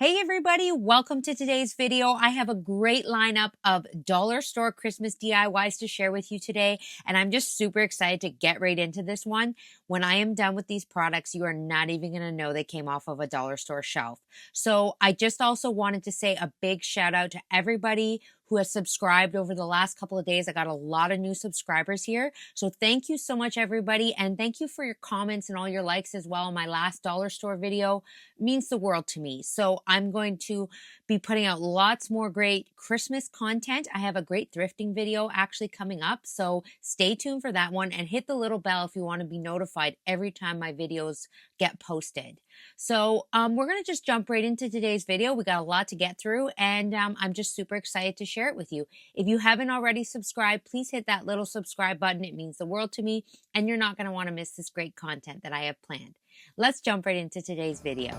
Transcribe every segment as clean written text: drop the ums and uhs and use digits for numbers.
Hey everybody, welcome to today's video. I have a great lineup of dollar store Christmas DIYs to share with you today, and I'm just super excited to get right into this one. When I am done with these products, you are not even going to know they came off of a dollar store shelf. So I just also wanted to say a big shout out to everybody who has subscribed over the last couple of days. I got a lot of new subscribers here. So thank you so much, everybody. And thank you for your comments and all your likes as well on my last dollar store video. It means the world to me. So I'm going to be putting out lots more great Christmas content. I have a great thrifting video actually coming up. So stay tuned for that one and hit the little bell if you want to be notified every time my videos get posted. So we're going to just jump right into today's video. We got a lot to get through, and I'm just super excited to share it with you. If you haven't already subscribed, please hit that little subscribe button. It means the world to me, and you're not going to want to miss this great content that I have planned. Let's jump right into today's video.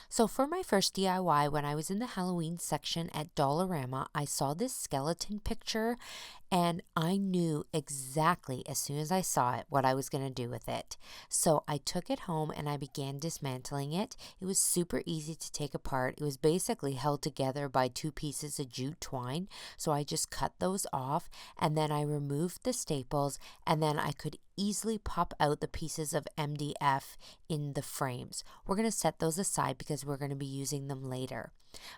So for my first DIY, when I was in the Halloween section at Dollarama, I saw this skeleton picture and I knew exactly as soon as I saw it what I was going to do with it. So I took it home and I began dismantling it. It was super easy to take apart. It was basically held together by two pieces of jute twine. So I just cut those off and then I removed the staples, and then I could easily pop out the pieces of MDF in the frames. We're going to set those aside because we're going to be using them later.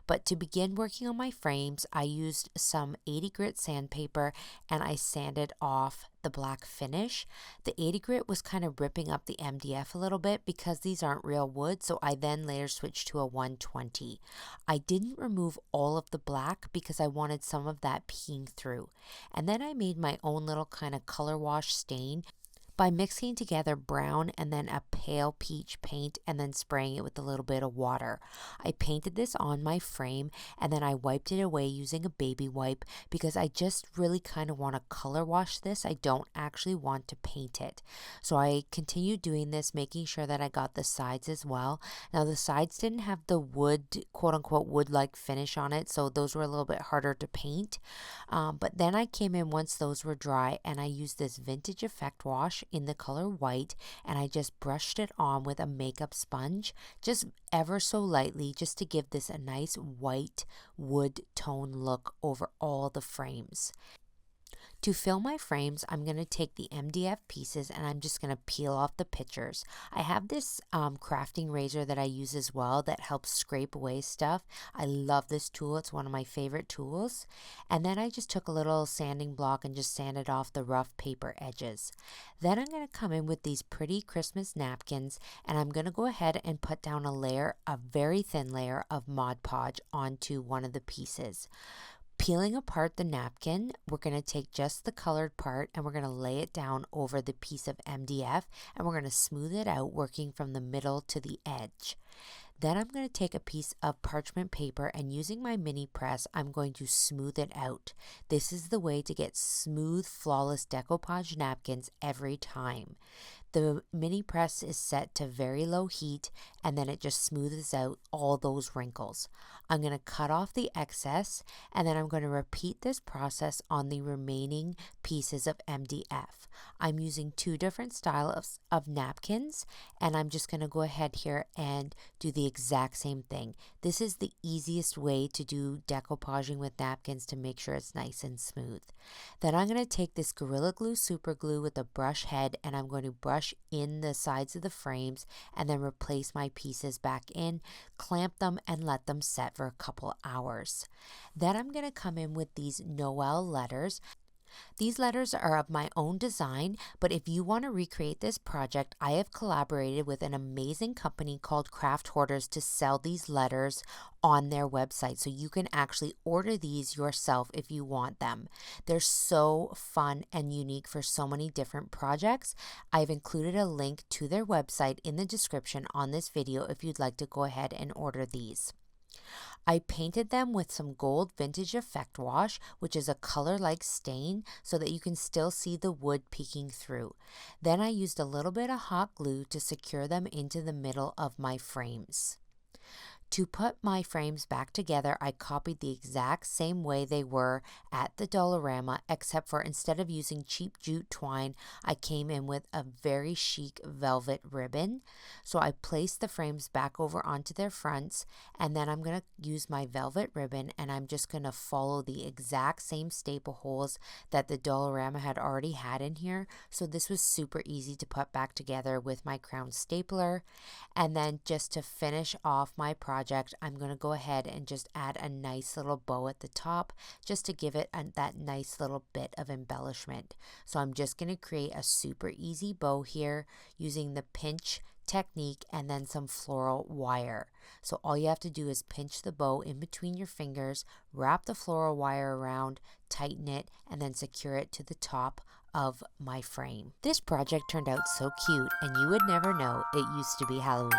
But to begin working on my frames, I used some 80 grit sandpaper and I sanded off the black finish. The 80 grit was kind of ripping up the MDF a little bit because these aren't real wood, so I then later switched to a 120. I didn't remove all of the black because I wanted some of that peeking through. And then I made my own little kind of color wash stain by mixing together brown and then a pale peach paint and then spraying it with a little bit of water. I painted this on my frame and then I wiped it away using a baby wipe because I just really kind of want to color wash this. I don't actually want to paint it. So I continued doing this, making sure that I got the sides as well. Now the sides didn't have the wood, quote unquote, wood-like finish on it, so those were a little bit harder to paint. But then I came in once those were dry and I used this vintage effect wash in the color white, and I just brushed it on with a makeup sponge, just ever so lightly, just to give this a nice white wood tone look over all the frames. To fill my frames, I'm going to take the MDF pieces and I'm just going to peel off the pictures. I have this crafting razor that I use as well that helps scrape away stuff. I love this tool. It's one of my favorite tools. And then I just took a little sanding block and just sanded off the rough paper edges. Then I'm going to come in with these pretty Christmas napkins and I'm going to go ahead and put down a very thin layer of Mod Podge onto one of the pieces. Peeling apart the napkin, we're going to take just the colored part and we're going to lay it down over the piece of MDF and we're going to smooth it out, working from the middle to the edge. Then I'm going to take a piece of parchment paper and using my mini press, I'm going to smooth it out. This is the way to get smooth, flawless decoupage napkins every time. The mini press is set to very low heat and then it just smooths out all those wrinkles. I'm going to cut off the excess and then I'm going to repeat this process on the remaining pieces of MDF. I'm using two different styles of napkins and I'm just going to go ahead here and do the exact same thing. This is the easiest way to do decoupaging with napkins to make sure it's nice and smooth. Then I'm going to take this Gorilla Glue Super Glue with a brush head and I'm going to brush in the sides of the frames and then replace my pieces back in, clamp them and let them set for a couple hours. Then I'm going to come in with these Noel letters. These letters are of my own design, but if you want to recreate this project, I have collaborated with an amazing company called Craft Hoarders to sell these letters on their website. So you can actually order these yourself if you want them. They're so fun and unique for so many different projects. I've included a link to their website in the description on this video if you'd like to go ahead and order these. I painted them with some gold vintage effect wash, which is a color-like stain, so that you can still see the wood peeking through. Then I used a little bit of hot glue to secure them into the middle of my frames. To put my frames back together, I copied the exact same way they were at the Dollarama, except for instead of using cheap jute twine, I came in with a very chic velvet ribbon. So I placed the frames back over onto their fronts, and then I'm going to use my velvet ribbon, and I'm just going to follow the exact same staple holes that the Dollarama had already had in here. So this was super easy to put back together with my crown stapler. And then just to finish off my project, I'm going to go ahead and just add a nice little bow at the top just to give it that nice little bit of embellishment. So I'm just going to create a super easy bow here using the pinch technique and then some floral wire. So all you have to do is pinch the bow in between your fingers, wrap the floral wire around, tighten it, and then secure it to the top of my frame. This project turned out so cute, and you would never know it used to be Halloween.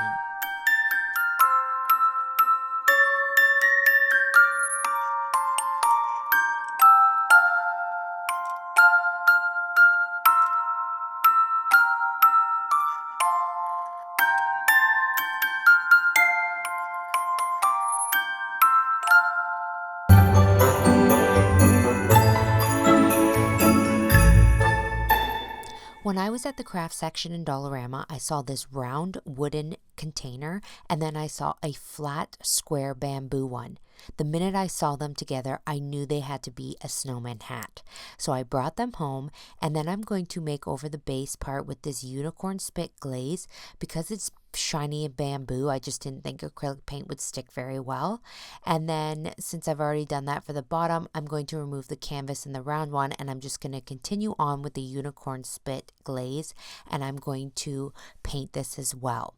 When I was at the craft section in Dollarama, I saw this round wooden container, and then I saw a flat square bamboo one. The minute I saw them together, I knew they had to be a snowman hat. So I brought them home, and then I'm going to make over the base part with this unicorn spit glaze. Because it's shiny bamboo, I just didn't think acrylic paint would stick very well. And then since I've already done that for the bottom, I'm going to remove the canvas in the round one, and I'm just going to continue on with the unicorn spit glaze, and I'm going to paint this as well.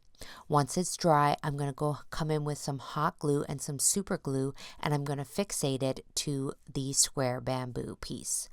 Once it's dry, I'm going to come in with some hot glue and some super glue, and I'm going to fixate it to the square bamboo piece.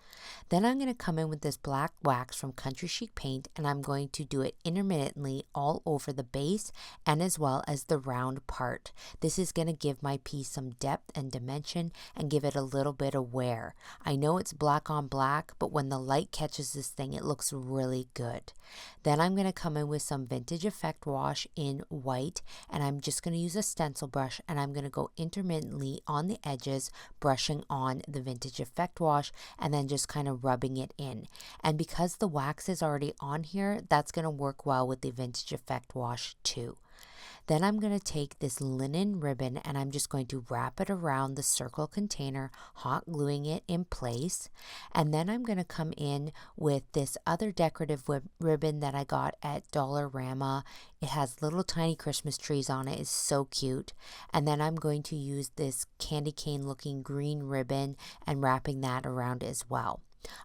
Then I'm going to come in with this black wax from Country Chic Paint, and I'm going to do it intermittently all over the base and as well as the round part. This is going to give my piece some depth and dimension and give it a little bit of wear. I know it's black on black, but when the light catches this thing, it looks really good. Then I'm going to come in with some Vintage Effect Wash in white, and I'm just going to use a stencil brush, and I'm going to go intermittently on the edges, brushing on the Vintage Effect Wash, and then just kind of rubbing it in. And because the wax is already on here, that's going to work well with the Vintage Effect Wash too. Then I'm going to take this linen ribbon, and I'm just going to wrap it around the circle container, hot gluing it in place. And then I'm going to come in with this other decorative ribbon that I got at Dollarama. It has little tiny Christmas trees on it. It's so cute. And then I'm going to use this candy cane looking green ribbon and wrapping that around as well.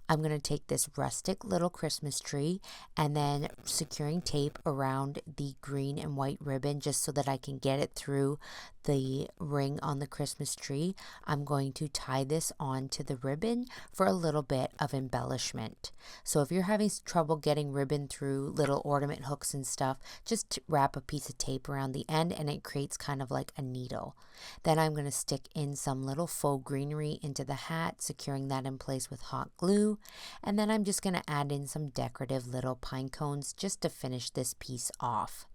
I'm going to take this rustic little Christmas tree and then securing tape around the green and white ribbon just so that I can get it through the ring on the Christmas tree. I'm going to tie this onto the ribbon for a little bit of embellishment. So if you're having trouble getting ribbon through little ornament hooks and stuff, just wrap a piece of tape around the end and it creates kind of like a needle. Then I'm going to stick in some little faux greenery into the hat, securing that in place with hot glue. And then I'm just going to add in some decorative little pine cones just to finish this piece off.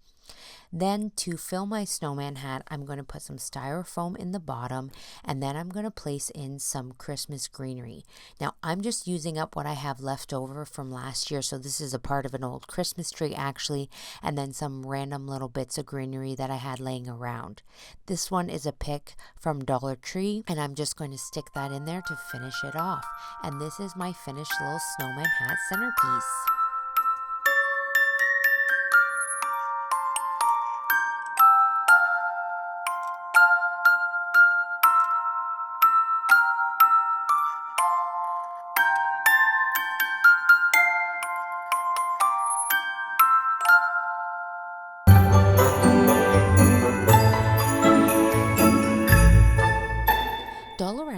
Then to fill my snowman hat, I'm going to put some styrofoam in the bottom, and then I'm going to place in some Christmas greenery. Now I'm just using up what I have left over from last year, so this is a part of an old Christmas tree actually, and then some random little bits of greenery that I had laying around. This one is a pick from Dollar Tree, and I'm just going to stick that in there to finish it off. And this is my finished little snowman hat centerpiece.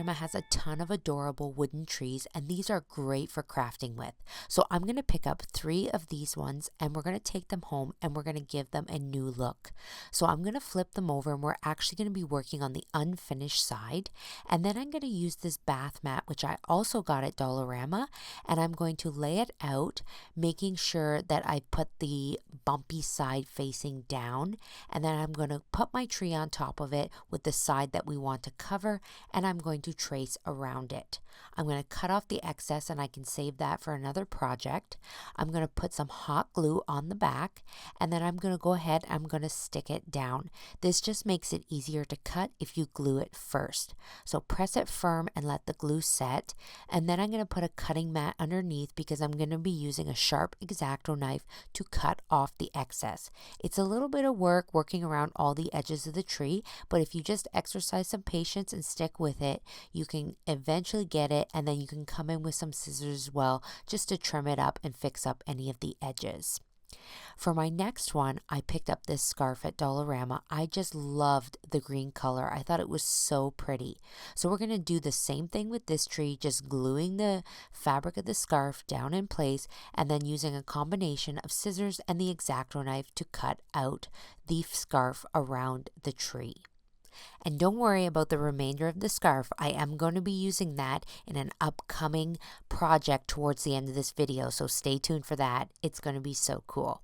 Dollarama has a ton of adorable wooden trees, and these are great for crafting with. So I'm going to pick up 3 of these ones, and we're going to take them home and we're going to give them a new look. So I'm going to flip them over, and we're actually going to be working on the unfinished side. And then I'm going to use this bath mat, which I also got at Dollarama, and I'm going to lay it out, making sure that I put the bumpy side facing down, and then I'm going to put my tree on top of it with the side that we want to cover, and I'm going to trace around it. I'm going to cut off the excess, and I can save that for another project. I'm going to put some hot glue on the back, and then I'm going to go ahead and I'm going to stick it down. This just makes it easier to cut if you glue it first. So press it firm and let the glue set, and then I'm going to put a cutting mat underneath because I'm going to be using a sharp X-Acto knife to cut off the excess. It's a little bit of work working around all the edges of the tree, but if you just exercise some patience and stick with it, you can eventually get it, and then you can come in with some scissors as well just to trim it up and fix up any of the edges. For my next one, I picked up this scarf at Dollarama. I just loved the green color. I thought it was so pretty. So we're going to do the same thing with this tree, just gluing the fabric of the scarf down in place and then using a combination of scissors and the X-Acto knife to cut out the scarf around the tree. And don't worry about the remainder of the scarf. I am going to be using that in an upcoming project towards the end of this video, so stay tuned for that. It's going to be so cool.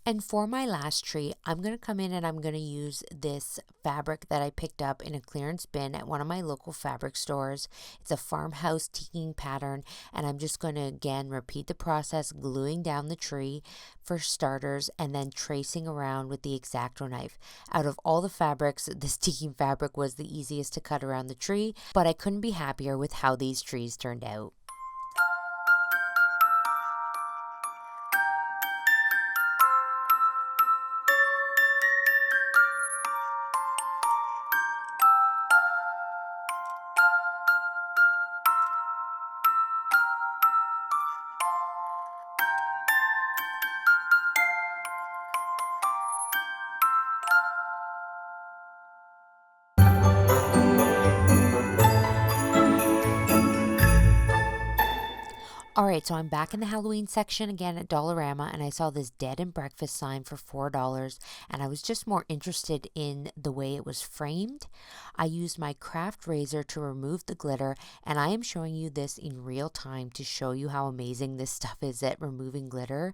And for my last tree, I'm going to come in and I'm going to use this fabric that I picked up in a clearance bin at one of my local fabric stores. It's a farmhouse teaking pattern, and I'm just going to again repeat the process, gluing down the tree for starters and then tracing around with the X-Acto knife. Out of all the fabrics, this teaking fabric was the easiest to cut around the tree, but I couldn't be happier with how these trees turned out. Alright, so I'm back in the Halloween section again at Dollarama, and I saw this Dead and Breakfast sign for $4, and I was just more interested in the way it was framed. I used my craft razor to remove the glitter, and I am showing you this in real time to show you how amazing this stuff is at removing glitter.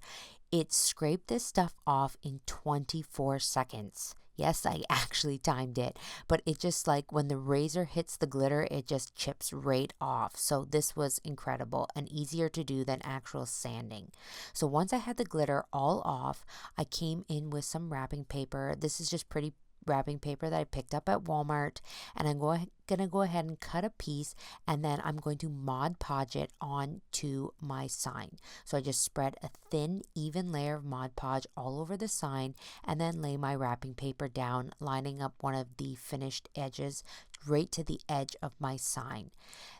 It scraped this stuff off in 24 seconds. Yes, I actually timed it, but it just like when the razor hits the glitter, it just chips right off. So this was incredible and easier to do than actual sanding. So once I had the glitter all off, I came in with some wrapping paper. This is just pretty wrapping paper that I picked up at Walmart, and I'm going to go ahead and cut a piece, and then I'm going to Mod Podge it onto my sign. So I just spread a thin, even layer of Mod Podge all over the sign, and then lay my wrapping paper down, lining up one of the finished edges right to the edge of my sign.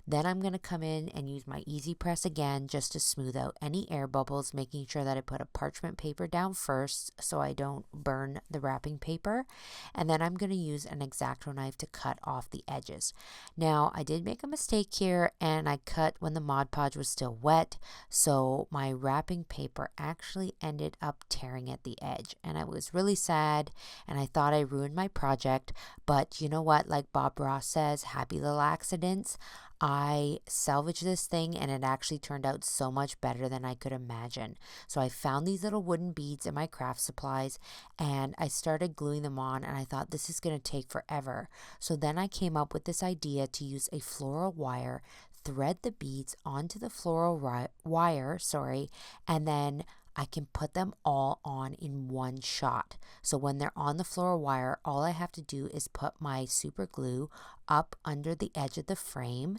Then I'm going to come in and use my Easy Press again just to smooth out any air bubbles, making sure that I put a parchment paper down first so I don't burn the wrapping paper. And then I'm going to use an X-Acto knife to cut off the edges. Now, I did make a mistake here, and I cut when the Mod Podge was still wet, so my wrapping paper actually ended up tearing at the edge, and I was really sad, and I thought I ruined my project. But you know what, like Bob Ross says, happy little accidents. I salvaged this thing, and it actually turned out so much better than I could imagine. So I found these little wooden beads in my craft supplies, and I started gluing them on, and I thought this is going to take forever. So then I came up with this idea to use a floral wire, thread the beads onto the floral wire, and then I can put them all on in one shot. So when they're on the floral wire, all I have to do is put my super glue up under the edge of the frame,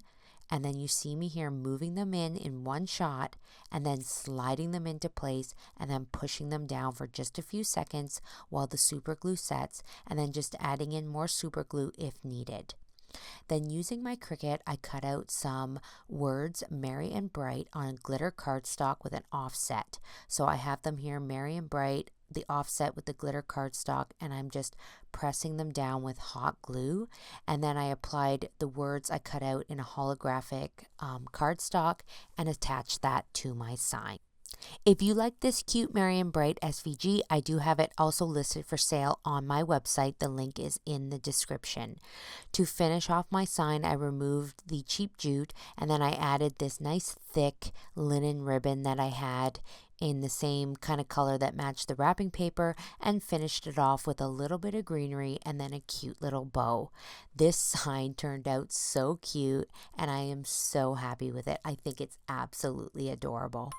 and then you see me here moving them in one shot, and then sliding them into place, and then pushing them down for just a few seconds while the super glue sets, and then just adding in more super glue if needed. Then using my Cricut, I cut out some words merry and bright on glitter cardstock with an offset. So I have them here, merry and bright, the offset with the glitter cardstock, and I'm just pressing them down with hot glue. And then I applied the words I cut out in a holographic cardstock and attached that to my sign. If you like this cute Merry & Bright SVG, I do have it also listed for sale on my website. The link is in the description. To finish off my sign, I removed the cheap jute, and then I added this nice thick linen ribbon that I had in the same kind of color that matched the wrapping paper, and finished it off with a little bit of greenery and then a cute little bow. This sign turned out so cute, and I am so happy with it. I think it's absolutely adorable.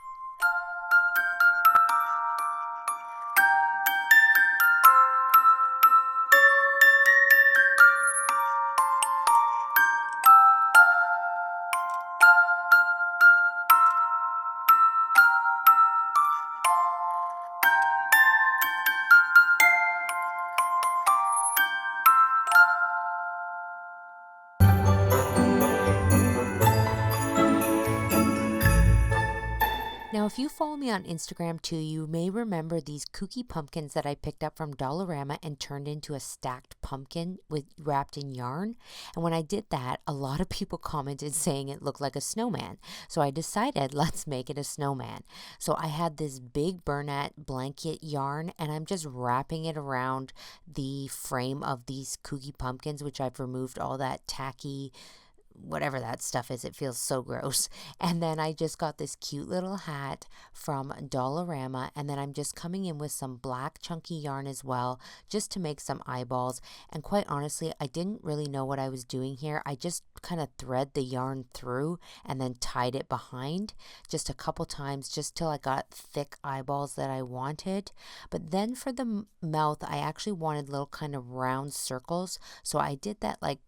Now, if you follow me on Instagram too, you may remember these kooky pumpkins that I picked up from Dollarama and turned into a stacked pumpkin wrapped in yarn. And when I did that, a lot of people commented saying it looked like a snowman. So I decided, let's make it a snowman. So I had this big Bernat blanket yarn, and I'm just wrapping it around the frame of these kooky pumpkins, which I've removed all that tacky whatever that stuff is. It feels so gross. And then I just got this cute little hat from Dollarama, and then I'm just coming in with some black chunky yarn as well, just to make some eyeballs. And quite honestly, I didn't really know what I was doing here. I just kind of thread the yarn through and then tied it behind just a couple times, just till I got thick eyeballs that I wanted. But then for the mouth, I actually wanted little kind of round circles, so I did that like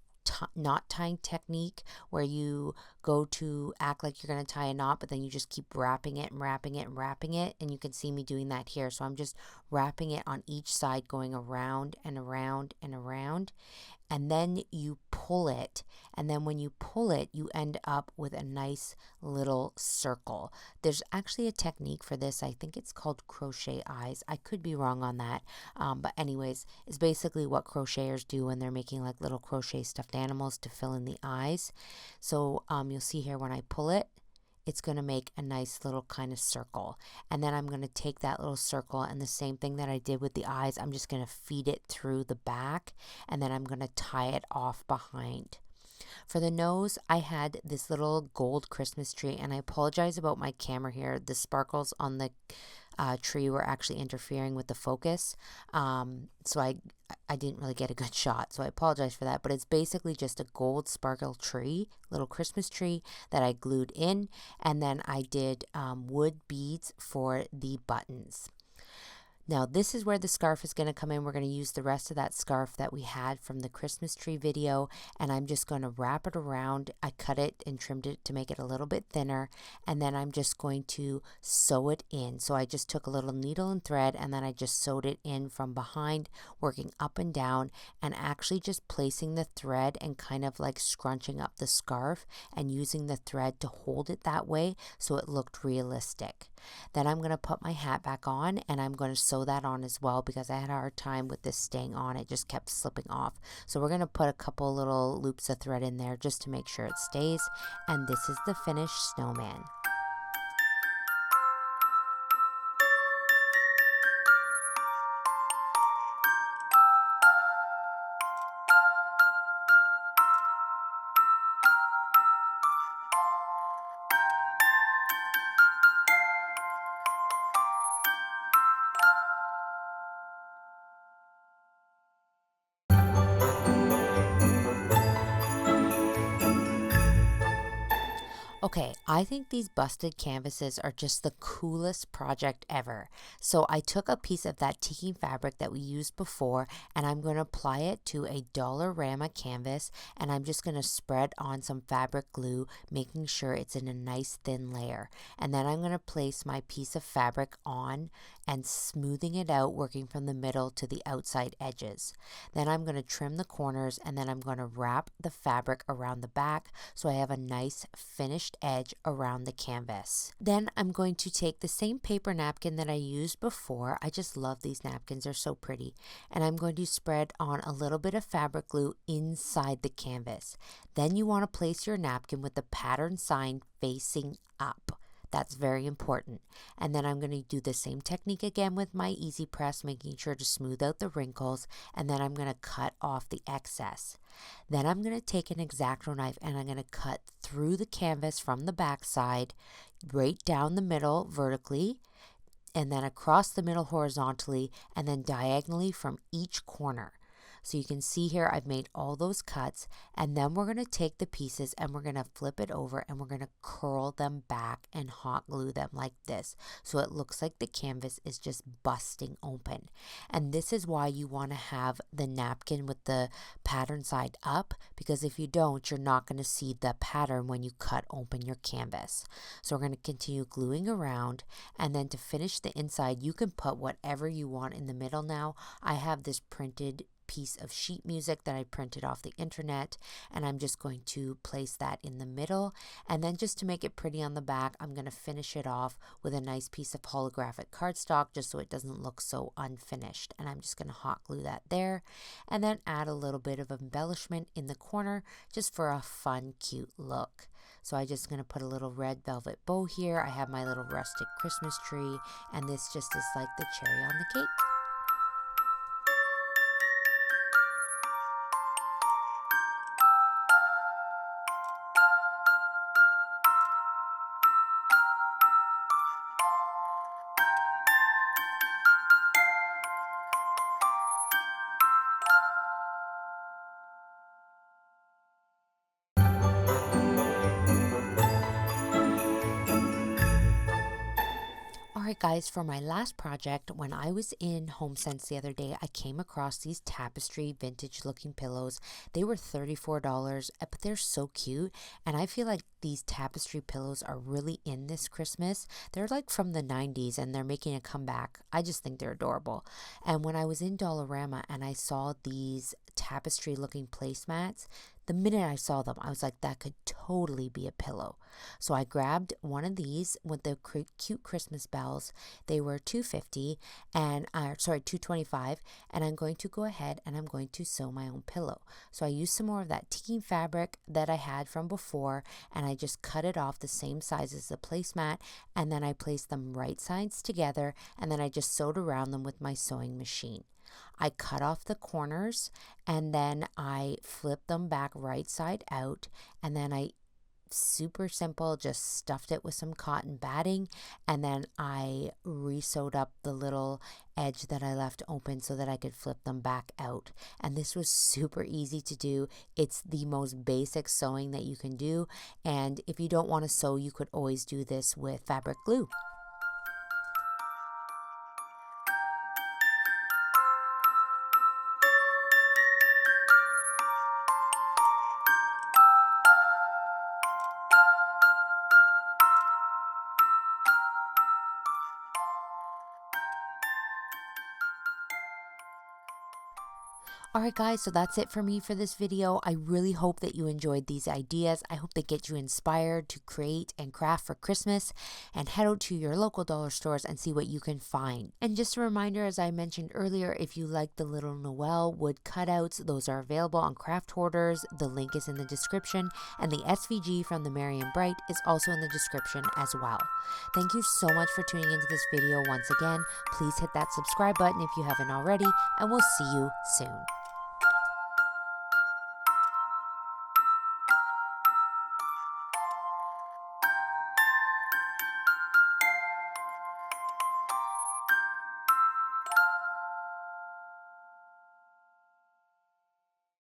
knot tying technique where you go to act like you're going to tie a knot, but then you just keep wrapping it and wrapping it and wrapping it, and you can see me doing that here. So I'm just wrapping it on each side, going around and around and around, and then you pull it, and then when you pull it, you end up with a nice little circle. There's actually a technique for this. I think it's called crochet eyes. I could be wrong on that, but anyways, it's basically what crocheters do when they're making like little crochet stuffed animals to fill in the eyes. So you'll see here when I pull it, it's going to make a nice little kind of circle. And then I'm going to take that little circle, and the same thing that I did with the eyes, I'm just going to feed it through the back, and then I'm going to tie it off behind. For the nose, I had this little gold Christmas tree, and I apologize about my camera here. The sparkles on the tree were actually interfering with the focus, so I didn't really get a good shot, so I apologize for that. But it's basically just a gold sparkle tree, little Christmas tree that I glued in, and then I did wood beads for the buttons. Now this is where the scarf is going to come in. We're going to use the rest of that scarf that we had from the Christmas tree video, and I'm just going to wrap it around. I cut it and trimmed it to make it a little bit thinner, and then I'm just going to sew it in. So I just took a little needle and thread, and then I just sewed it in from behind, working up and down, and actually just placing the thread and kind of like scrunching up the scarf and using the thread to hold it that way so it looked realistic. Then I'm going to put my hat back on, and I'm going to sew that on as well because I had a hard time with this staying on. It just kept slipping off. So we're going to put a couple little loops of thread in there just to make sure it stays. And this is the finished snowman. Okay, I think these busted canvases are just the coolest project ever. So I took a piece of that tiki fabric that we used before, and I'm going to apply it to a Dollarama canvas, and I'm just going to spread on some fabric glue, making sure it's in a nice thin layer. And then I'm going to place my piece of fabric on and smoothing it out, working from the middle to the outside edges. Then I'm going to trim the corners, and then I'm going to wrap the fabric around the back so I have a nice finished finished edge around the canvas. Then I'm going to take the same paper napkin that I used before. I just love these napkins, they're so pretty. And I'm going to spread on a little bit of fabric glue inside the canvas. Then you want to place your napkin with the pattern sign facing up. That's very important. And then I'm going to do the same technique again with my easy press, making sure to smooth out the wrinkles, and then I'm going to cut off the excess. Then I'm going to take an X-Acto knife and I'm going to cut through the canvas from the back side, right down the middle vertically, and then across the middle horizontally, and then diagonally from each corner. So you can see here I've made all those cuts, and then we're going to take the pieces and we're going to flip it over and we're going to curl them back and hot glue them like this, so it looks like the canvas is just busting open. And this is why you want to have the napkin with the pattern side up, because if you don't, you're not going to see the pattern when you cut open your canvas. So we're going to continue gluing around, and then to finish the inside, you can put whatever you want in the middle now. I have this printed piece of sheet music that I printed off the internet, and I'm just going to place that in the middle. And then just to make it pretty on the back, I'm going to finish it off with a nice piece of holographic cardstock just so it doesn't look so unfinished. And I'm just going to hot glue that there, and then add a little bit of embellishment in the corner just for a fun, cute look. So I'm just going to put a little red velvet bow here. I have my little rustic Christmas tree, and this just is like the cherry on the cake. Alright guys, for my last project, when I was in HomeSense the other day, I came across these Tapestry vintage looking pillows. They were $34, but they're so cute, and I feel like these Tapestry pillows are really in this Christmas. They're like from the 90s and they're making a comeback. I just think they're adorable. And when I was in Dollarama and I saw these Tapestry looking placemats, the minute I saw them, I was like, that could totally be a pillow. So I grabbed one of these with the cute Christmas bells. They were $2.50 and $2.25, and I'm going to go ahead and I'm going to sew my own pillow. So I used some more of that ticking fabric that I had from before, and I just cut it off the same size as the placemat, and then I placed them right sides together, and then I just sewed around them with my sewing machine. I cut off the corners, and then I flipped them back right side out, and then I super simple just stuffed it with some cotton batting, and then I re-sewed up the little edge that I left open so that I could flip them back out. And this was super easy to do. It's the most basic sewing that you can do, and if you don't want to sew, you could always do this with fabric glue. Alright guys, so that's it for me for this video. I really hope that you enjoyed these ideas. I hope they get you inspired to create and craft for Christmas, and head out to your local dollar stores and see what you can find. And just a reminder, as I mentioned earlier, if you like the little Noel wood cutouts, those are available on craft hoarders. The link is in the description, and the SVG from the Merry and Bright is also in the description as well. Thank you so much for tuning into this video once again. Please hit that subscribe button if you haven't already, and we'll see you soon.